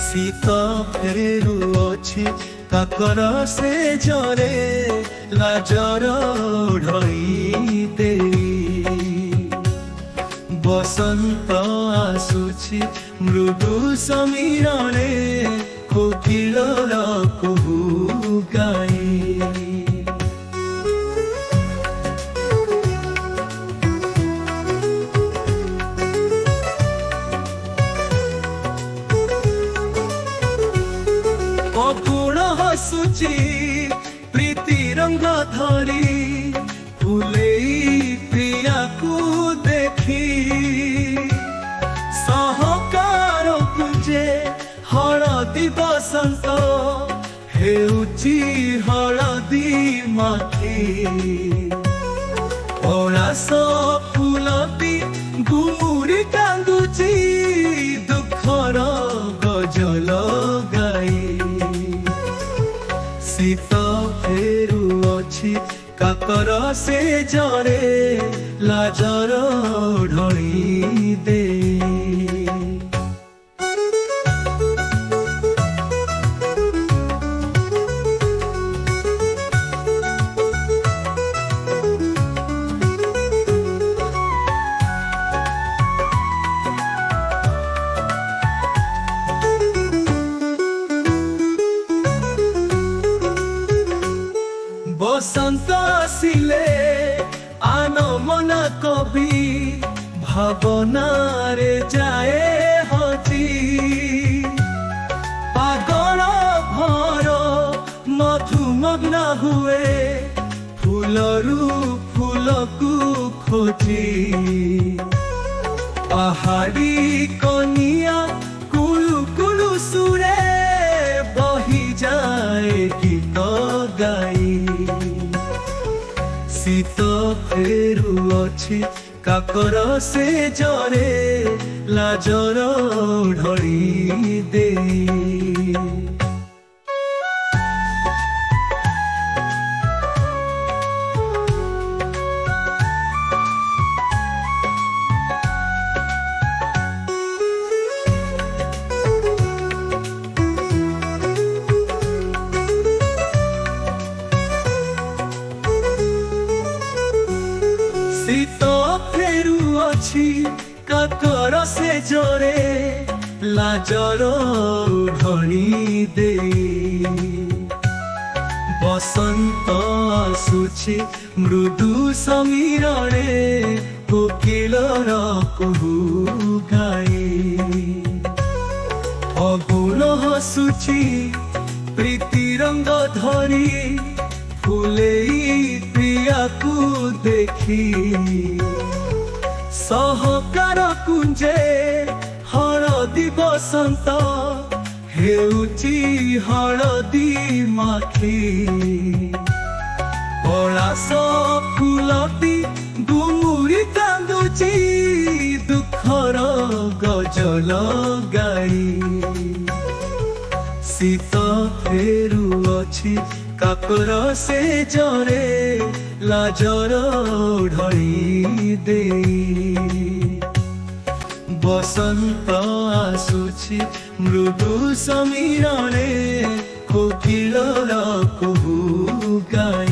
শীত ফেরুଅଛି କାକର ସେ ଜରେ ଲାଜର ଢଳି ଦେଇ ବସନ୍ତ ଆସୁଛି ମୃଦୁ ସମୀରରେ କୋକିଳର କୁହୁ ଗାଇ অগুণ হসুচি প্রীতি রঙ্গ ধরি ফুলেই প্রিয়াকু দেখি সহকার পুজে হলদি বসন্ত হেউচি হলদি মাটি পলাশ ফুলটি গুমুরি কান্দুচি দুঃখর গজল গাই শীত ফেরুଅଛି କାକର ସେ ଜରେ ଲାଜର ଢଳି ଦେଇ বসন্ত আসিলে আন মন কবি ভাবনারে যায় হজি পাগল ভর মধুমগ্ন হুয়ে ফুলরু ফুলকু খোঁজি পাহাড়ি কনিয়া কুলু কুলু সুরে বহি যায় গীত গাই শীত ফেরুଅଛି କାକର ସେ ଜରେ ଲାଜର ଢଳି ଦେଇ শীত ফেরুଅଛି କାକର ସେ ଜରେ ଲାଜର ଢଳି ଦେଇ ବସନ୍ତ ଆସୁଛି ମୃଦୁ ସମୀରରେ କୋକିଳର କୁହୁ ଗାଇ ଅଗୁଣ ହସୁଛି ପ୍ରୀତି ରଙ୍ଗ ଧରି ফুলেই প্রিয়াকু দেখি সহকার কুঞ্জে হলদি বসন্ত হেউচি হলদি মাখি পলাশ ফুলটি গুমুরি কান্দুচি দুঃখর গজল গাই শীত ফেরুଅଛି କାକର ସେ ଜରେ ଲାଜର ଢଳି ଦେଇ ବସନ୍ତ ଆସୁଛି ମୃଦୁ ସମୀରରେ କୋକିଳର କୁହୁ ଗାଇ